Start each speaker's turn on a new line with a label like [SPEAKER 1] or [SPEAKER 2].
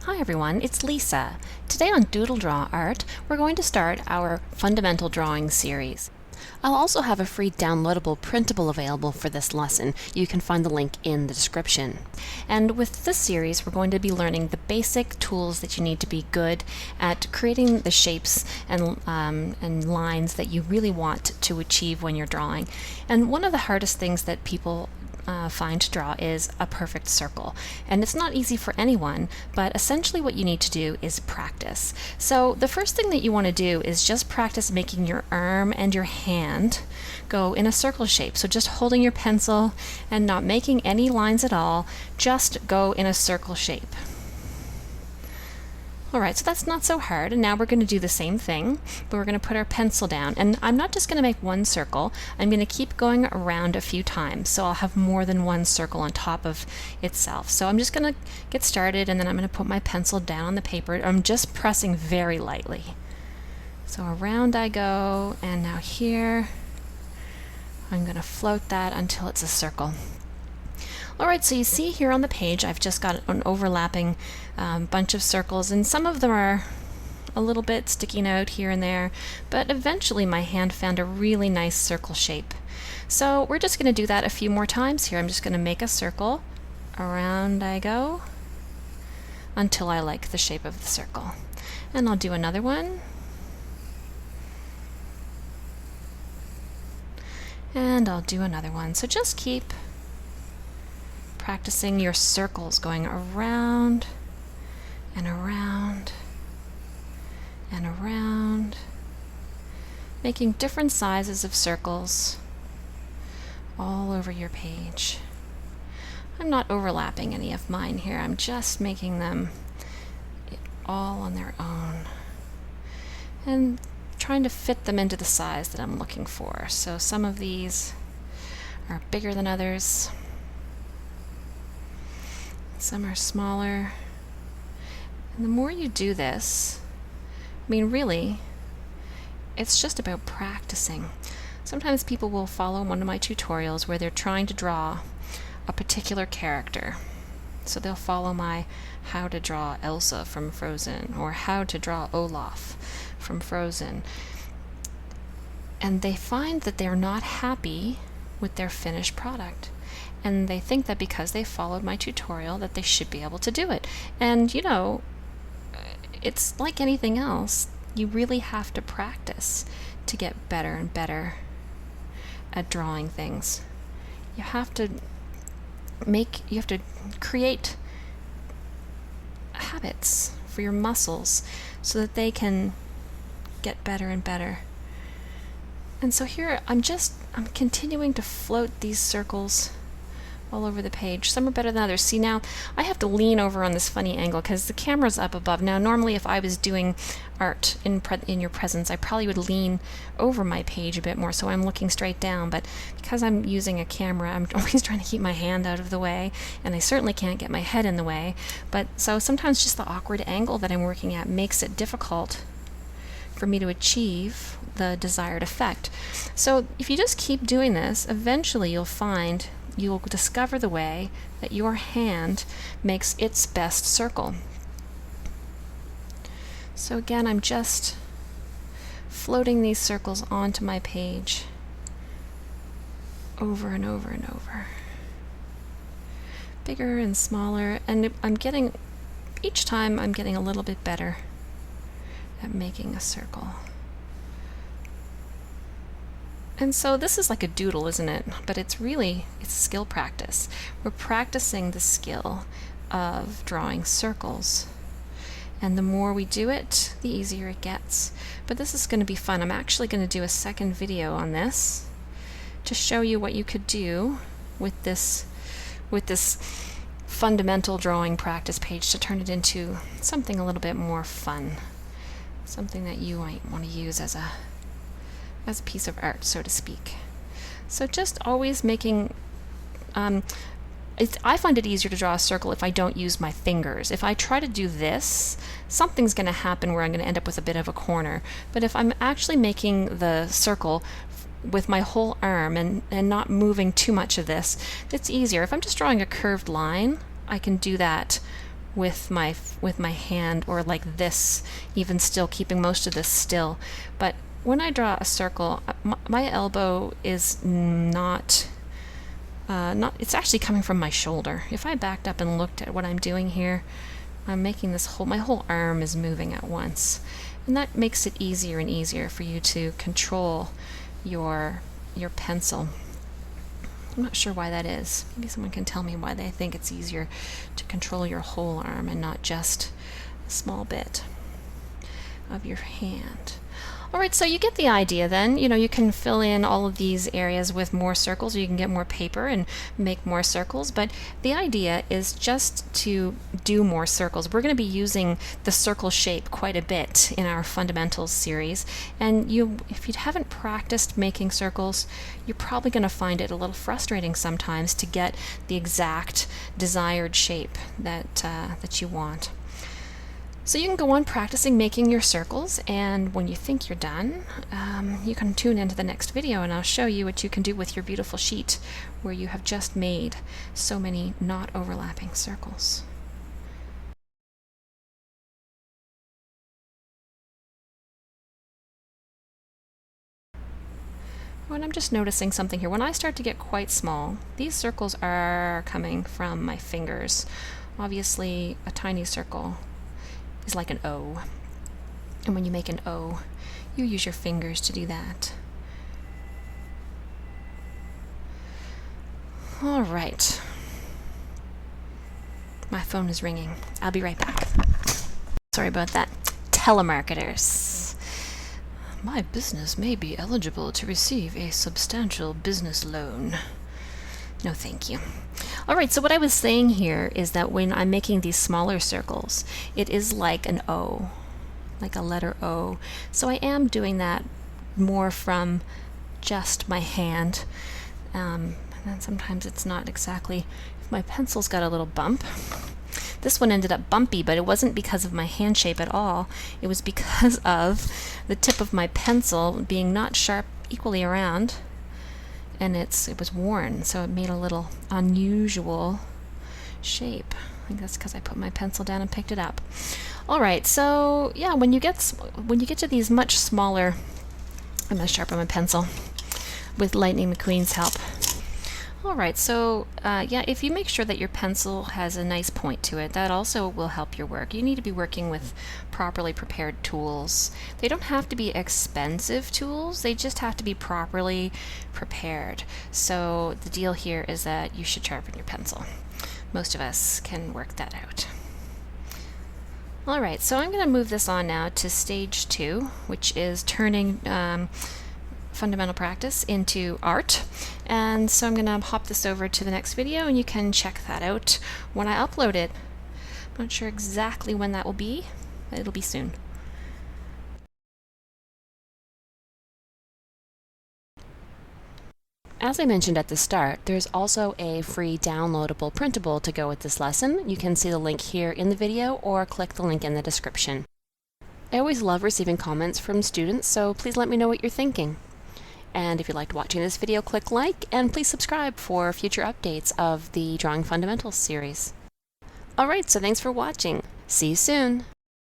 [SPEAKER 1] Hi everyone, it's Lisa. Today on DoodleDrawArt, we're going to start our fundamental drawing series. I'll also have a free downloadable printable available for this lesson. You can find the link in the description. And with this series, we're going to be learning the basic tools that you need to be good at creating the shapes and lines that you really want to achieve when you're drawing. And one of the hardest things that people find to draw is a perfect circle. And it's not easy for anyone, but essentially what you need to do is practice. So the first thing that you want to do is just practice making your arm and your hand go in a circle shape. So just holding your pencil and not making any lines at all, just go in a circle shape. Alright, so that's not so hard, and now we're going to do the same thing, but we're going to put our pencil down. And I'm not just going to make one circle, I'm going to keep going around a few times, so I'll have more than one circle on top of itself. So I'm just going to get started, and then I'm going to put my pencil down on the paper. I'm just pressing very lightly. So around I go, and now here, I'm going to float that until it's a circle. Alright, so you see here on the page I've just got an overlapping bunch of circles, and some of them are a little bit sticking out here and there, but eventually my hand found a really nice circle shape. So we're just going to do that a few more times here. I'm just going to make a circle, around I go, until I like the shape of the circle. And I'll do another one. And I'll do another one. So just keep practicing your circles, going around and around and around, making different sizes of circles all over your page. I'm not overlapping any of mine here, I'm just making them all on their own and trying to fit them into the size that I'm looking for. So some of these are bigger than others. Some are smaller. And the more you do this, I mean, really, it's just about practicing. Sometimes people will follow one of my tutorials where they're trying to draw a particular character. So they'll follow my how to draw Elsa from Frozen or how to draw Olaf from Frozen. And they find that they're not happy with their finished product. And they think that because they followed my tutorial that they should be able to do it. And you know, it's like anything else. You really have to practice to get better and better at drawing things. You have to create habits for your muscles so that they can get better and better. And so here I'm continuing to float these circles all over the page. Some are better than others. See, now I have to lean over on this funny angle because the camera's up above. Now normally if I was doing art in your presence, I probably would lean over my page a bit more so I'm looking straight down, but because I'm using a camera, I'm always trying to keep my hand out of the way, and I certainly can't get my head in the way. But so sometimes just the awkward angle that I'm working at makes it difficult for me to achieve the desired effect. So if you just keep doing this, eventually you'll discover the way that your hand makes its best circle. So again, I'm just floating these circles onto my page over and over and over. Bigger and smaller, and each time I'm getting a little bit better at making a circle. And so this is like a doodle, isn't it? But it's skill practice. We're practicing the skill of drawing circles. And the more we do it, the easier it gets. But this is going to be fun. I'm actually going to do a second video on this to show you what you could do with this fundamental drawing practice page to turn it into something a little bit more fun. Something that you might want to use as a piece of art, so to speak. So just always making, I find it easier to draw a circle if I don't use my fingers. If I try to do this, something's going to happen where I'm going to end up with a bit of a corner. But if I'm actually making the circle with my whole arm and not moving too much of this, it's easier. If I'm just drawing a curved line, I can do that with my hand, or like this, even still keeping most of this still. But when I draw a circle, my elbow is not it's actually coming from my shoulder. If I backed up and looked at what I'm doing here, I'm making this my whole arm is moving at once. And that makes it easier and easier for you to control your pencil. I'm not sure why that is. Maybe someone can tell me why they think it's easier to control your whole arm and not just a small bit of your hand. Alright, so you get the idea then. You know, you can fill in all of these areas with more circles, or you can get more paper and make more circles, but the idea is just to do more circles. We're going to be using the circle shape quite a bit in our fundamentals series, and if you haven't practiced making circles, you're probably going to find it a little frustrating sometimes to get the exact desired shape that you want. So you can go on practicing making your circles, and when you think you're done, you can tune into the next video and I'll show you what you can do with your beautiful sheet where you have just made so many not overlapping circles. And I'm just noticing something here. When I start to get quite small, these circles are coming from my fingers. Obviously, a tiny circle is like an O. And when you make an O, you use your fingers to do that. All right. My phone is ringing. I'll be right back. Sorry about that. Telemarketers. My business may be eligible to receive a substantial business loan. No, thank you. Alright, so what I was saying here is that when I'm making these smaller circles, it is like an O, like a letter O. So I am doing that more from just my hand. And then sometimes it's not exactly, if my pencil's got a little bump. This one ended up bumpy, but it wasn't because of my hand shape at all. It was because of the tip of my pencil being not sharp equally around. And it was worn, so it made a little unusual shape. I think that's because I put my pencil down and picked it up. All right, so yeah, when you get to these much smaller, I'm gonna sharpen my pencil with Lightning McQueen's help. All right, so yeah, if you make sure that your pencil has a nice point to it, that also will help your work. You need to be working with properly prepared tools. They don't have to be expensive tools, they just have to be properly prepared. So the deal here is that you should sharpen your pencil. Most of us can work that out. All right, so I'm going to move this on now to stage 2, which is turning fundamental practice into art. And so I'm going to hop this over to the next video and you can check that out when I upload it. I'm not sure exactly when that will be, but it'll be soon. As I mentioned at the start, there's also a free downloadable printable to go with this lesson. You can see the link here in the video or click the link in the description. I always love receiving comments from students, so please let me know what you're thinking. And if you liked watching this video, click like, and please subscribe for future updates of the Drawing Fundamentals series. Alright, so thanks for watching. See you soon!